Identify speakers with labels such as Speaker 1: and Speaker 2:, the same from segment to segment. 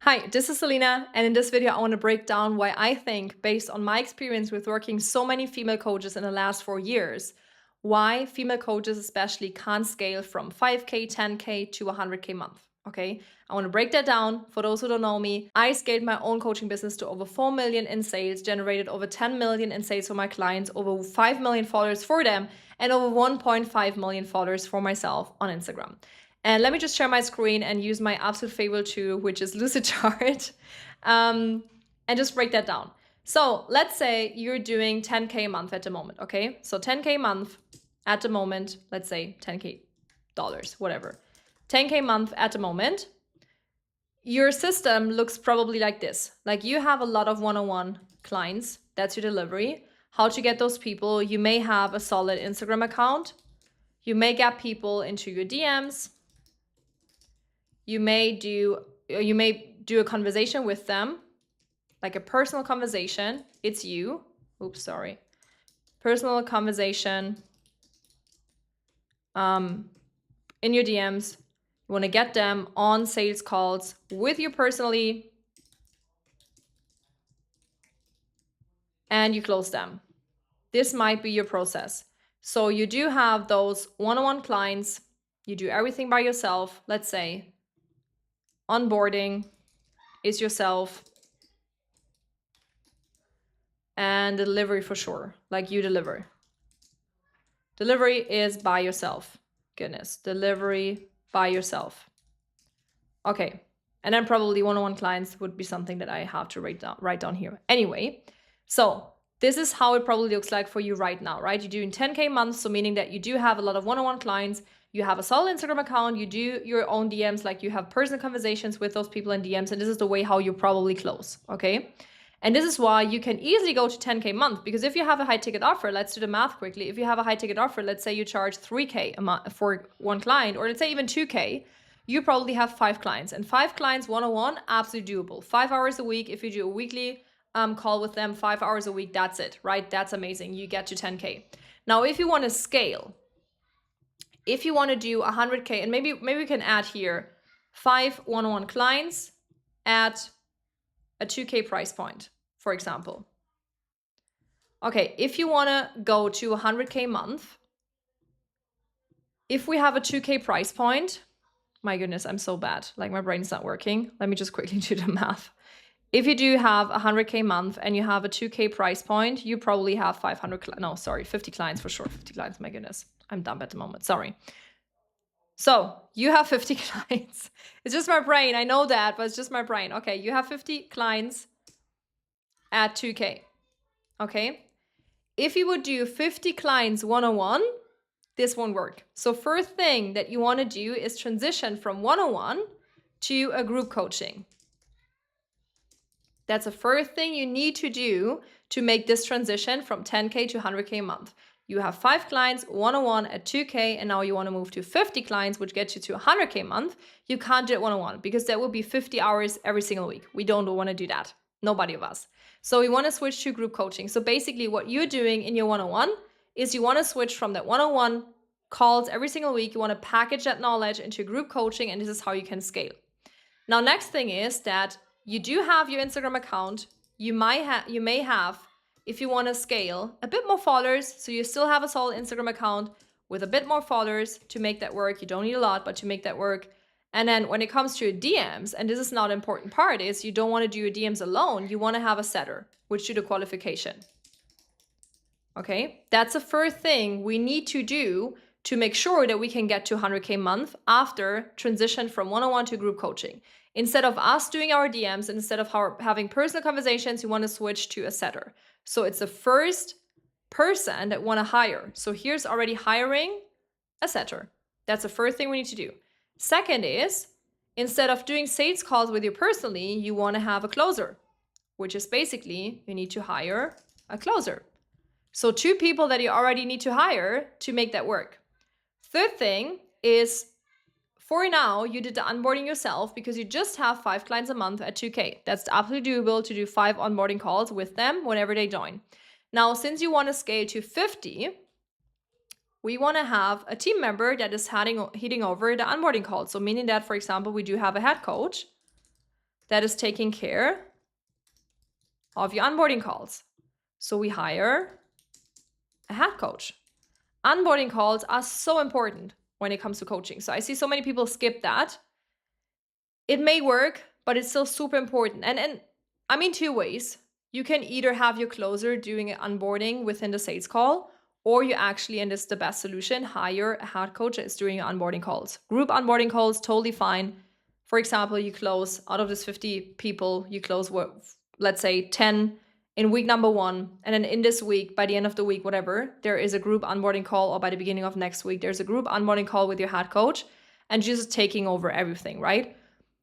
Speaker 1: Hi, this is Selena, and in this video, I want to break down why I think, based on my experience with working so many female coaches in the last 4 years, why female coaches especially can't scale from 5K, 10K to 100K month. Okay, I want to break that down. For those who don't know me, I scaled my own coaching business to over 4 million in sales, generated over 10 million in sales for my clients, over 5 million followers for them, and over 1.5 million followers for myself on Instagram. And let me just share my screen and use my absolute favorite tool, which is Lucidchart, and just break that down. So let's say you're doing 10K a month at the moment, okay? So 10K a month at the moment, let's say 10K dollars, whatever. 10K a month at the moment. Your system looks probably like this. Like you have a lot of one-on-one clients. That's your delivery. How to get those people? You may have a solid Instagram account. You may get people into your DMs. You may do a conversation with them, like a personal conversation. It's you. Oops, sorry. Personal conversation in your DMs. You want to get them on sales calls with you personally, and you close them. This might be your process. So you do have those one-on-one clients. You do everything by yourself. Let's say onboarding is yourself, and the delivery for sure, like you deliver. Delivery is by yourself. Goodness, delivery by yourself. Okay, and then probably one-on-one clients would be something that I have to write down here. Anyway, so this is how it probably looks like for you right now, right? You're doing 10K months, so meaning that you do have a lot of one-on-one clients. You have a solid Instagram account. You do your own DMs, like you have personal conversations with those people in DMs, and this is the way how you probably close, okay? And this is why you can easily go to 10K a month, because if you have a high ticket offer, let's do the math quickly. If you have a high ticket offer, let's say you charge 3K a month for one client, or let's say even 2K, you probably have 5 clients, and 5 clients one-on-one, absolutely doable. 5 hours a week. If you do a weekly call with them, 5 hours a week, that's it, right? That's amazing. You get to 10K. Now, if you want to scale, if you want to do 100K, and maybe we can add here 5 one-on-one clients at a 2K price point, for example. Okay, if you want to go to 100K a month, if we have a 2K price point, my goodness, I'm so bad. Like my brain's not working. Let me just quickly do the math. If you do have 100K a month and you have a 2K price point, you probably have 50 clients for sure. 50 clients, my goodness. I'm dumb at the moment, sorry. So you have 50 clients. It's just my brain, I know that, but it's just my brain. Okay, you have 50 clients at 2K, okay? If you would do 50 clients one-on-one, this won't work. So first thing that you want to do is transition from one-on-one to a group coaching. That's the first thing you need to do to make this transition from 10K to 100K a month. You have 5 clients one-on-one at 2K, and now you want to move to 50 clients, which gets you to 100K a month. You can't do it one-on-one because that will be 50 hours every single week. We don't want to do that. Nobody of us. So we want to switch to group coaching. So basically what you're doing in your one-on-one is you want to switch from that one-on-one calls every single week. You want to package that knowledge into group coaching, and this is how you can scale. Now, next thing is that you do have your Instagram account. You may have, if you want to scale, a bit more followers. So you still have a solid Instagram account with a bit more followers to make that work. You don't need a lot, but to make that work. And then when it comes to your DMs, and this is not an important part, is you don't want to do your DMs alone. You want to have a setter, which do the qualification. Okay, that's the first thing we need to do to make sure that we can get to 100K a month after transition from one-on-one to group coaching. Instead of us doing our DMs, instead of having personal conversations, you want to switch to a setter. So it's the first person that want to hire. So here's already hiring a setter. That's the first thing we need to do. Second is, instead of doing sales calls with you personally, you want to have a closer, which is basically you need to hire a closer. So 2 people that you already need to hire to make that work. Third thing is, for now, you did the onboarding yourself because you just have 5 clients a month at 2K. That's absolutely doable to do 5 onboarding calls with them whenever they join. Now, since you want to scale to 50, we want to have a team member that is heading over the onboarding calls. So meaning that, for example, we do have a head coach that is taking care of your onboarding calls. So we hire a head coach. Onboarding calls are so important when it comes to coaching. So I see so many people skip that. It may work, but it's still super important. And I mean, two ways. You can either have your closer doing an onboarding within the sales call, or you actually, and this is the best solution, hire a head coach that is doing your onboarding calls. Group onboarding calls, totally fine. For example, you close out of this 50 people, you close, let's say 10 in week number 1. And then in this week, by the end of the week, whatever, there is a group onboarding call, or by the beginning of next week, there's a group onboarding call with your head coach and just taking over everything, right?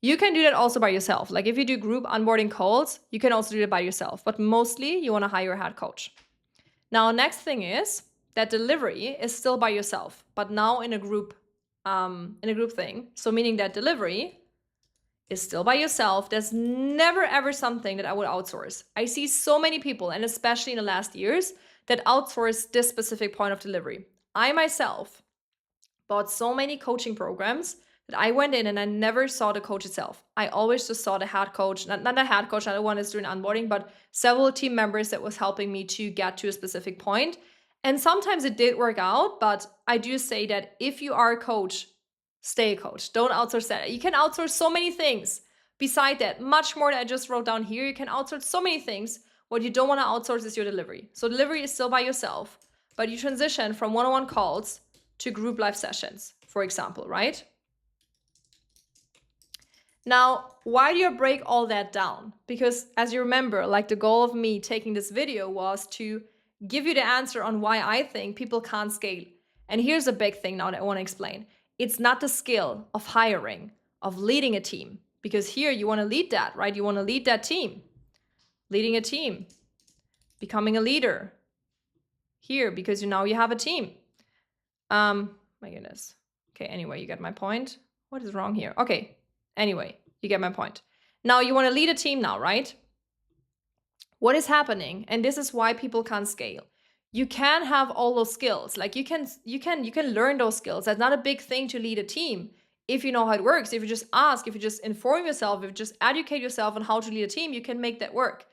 Speaker 1: You can do that also by yourself. Like if you do group onboarding calls, you can also do it by yourself, but mostly you want to hire a head coach. Now, next thing is that delivery is still by yourself, but now in a group thing. So meaning that delivery is still by yourself. There's never ever something that I would outsource. I see so many people, and especially in the last years, that outsource this specific point of delivery. I myself bought so many coaching programs that I went in and I never saw the coach itself. I always just saw the head coach, not the head coach, not the one that's doing onboarding, but several team members that was helping me to get to a specific point. And sometimes it did work out, but I do say that if you are a coach, stay a coach. Don't outsource that. You can outsource so many things. Beside that, much more that I just wrote down here, you can outsource so many things. What you don't want to outsource is your delivery. So delivery is still by yourself, but you transition from one-on-one calls to group live sessions, for example, right? Now, why do you break all that down? Because as you remember, like the goal of me taking this video was to give you the answer on why I think people can't scale. And here's a big thing now that I want to explain. It's not the skill of hiring, of leading a team, because here you want to lead that, right? You want to lead that team, leading a team, becoming a leader here, because now you have a team. My goodness. Okay, anyway, you get my point. What is wrong here? Okay, anyway, you get my point. Now you want to lead a team now, right? What is happening? And this is why people can't scale. You can have all those skills. Like you can learn those skills. That's not a big thing to lead a team. If you know how it works, if you just ask, if you just inform yourself, if you just educate yourself on how to lead a team, you can make that work.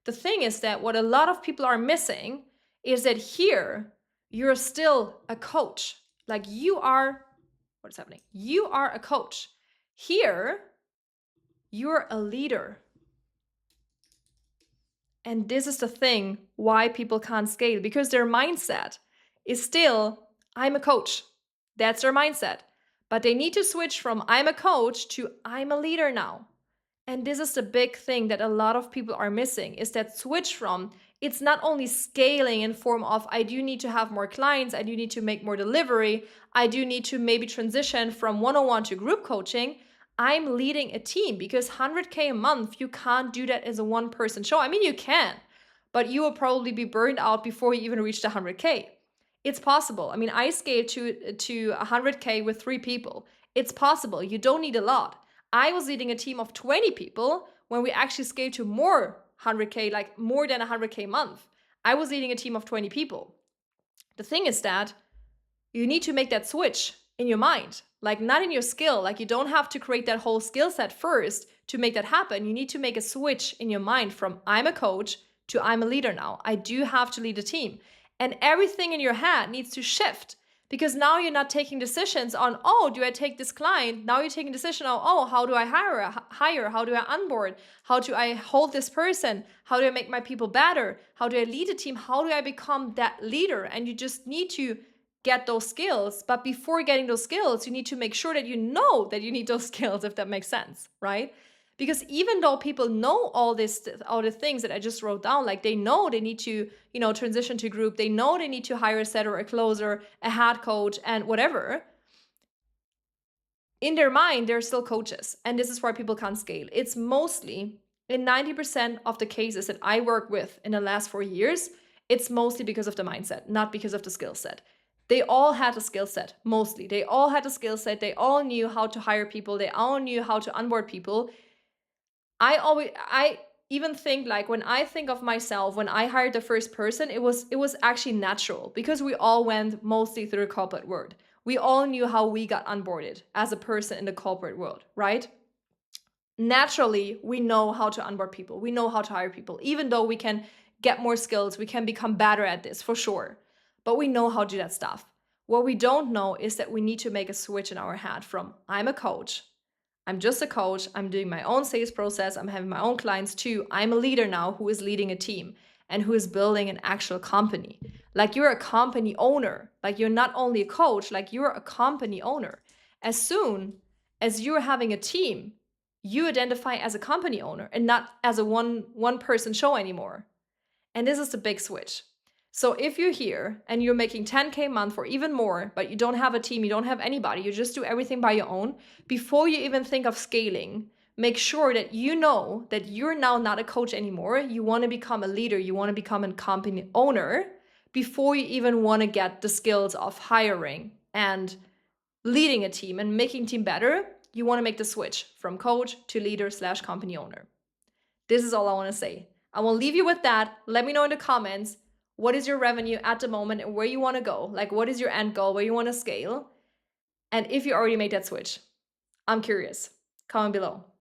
Speaker 1: The thing is that what a lot of people are missing is that here you're still a coach. Like you are, what is happening? You are a coach. Here, you're a leader. And this is the thing why people can't scale, because their mindset is still, I'm a coach. That's their mindset. But they need to switch from I'm a coach to I'm a leader now. And this is the big thing that a lot of people are missing, is that switch from, it's not only scaling in form of I do need to have more clients, I do need to make more delivery, I do need to maybe transition from one-on-one to group coaching. I'm leading a team, because 100K a month, you can't do that as a one-person show. I mean, you can, but you will probably be burned out before you even reach the 100K. It's possible. I mean, I scaled to 100K with 3 people. It's possible. You don't need a lot. I was leading a team of 20 people when we actually scaled to more 100K, like more than 100K a month. I was leading a team of 20 people. The thing is that you need to make that switch in your mind, like not in your skill. Like you don't have to create that whole skill set first to make that happen. You need to make a switch in your mind from I'm a coach to I'm a leader now. I do have to lead a team. And everything in your head needs to shift. Because now you're not taking decisions on, oh, do I take this client? Now you're taking a decision on, oh, how do I hire? How do I onboard? How do I hold this person? How do I make my people better? How do I lead a team? How do I become that leader? And you just need to get those skills. But before getting those skills, you need to make sure that you know that you need those skills, if that makes sense, right? Because even though people know all the things that I just wrote down, like they know they need to, transition to group, they know they need to hire a setter, a closer, a head coach, and whatever. In their mind, they're still coaches. And this is why people can't scale. It's mostly, in 90% of the cases that I work with in the last 4 years, it's mostly because of the mindset, not because of the skill set. They all had a skill set, mostly. They all had a skill set. They all knew how to hire people. They all knew how to onboard people. I even think, like, when I think of myself, when I hired the first person, it was actually natural, because we all went mostly through the corporate world. We all knew how we got onboarded as a person in the corporate world, right? naturally, we know how to onboard people. We know how to hire people, even though we can get more skills, we can become better at this for sure. But we know how to do that stuff. What we don't know is that we need to make a switch in our head from I'm a coach, I'm just a coach, I'm doing my own sales process, I'm having my own clients too. I'm a leader now who is leading a team and who is building an actual company. Like you're a company owner. Like you're not only a coach, like you're a company owner. As soon as you're having a team, you identify as a company owner and not as a one person show anymore. And this is the big switch. So if you're here and you're making 10K a month or even more, but you don't have a team, you don't have anybody, you just do everything by your own, before you even think of scaling, make sure that you know that you're now not a coach anymore. You want to become a leader, you want to become a company owner before you even want to get the skills of hiring and leading a team and making team better. You want to make the switch from coach to leader / company owner. This is all I want to say. I will leave you with that. Let me know in the comments, what is your revenue at the moment and where you want to go? Like, what is your end goal, where you want to scale? And if you already made that switch, I'm curious. Comment below.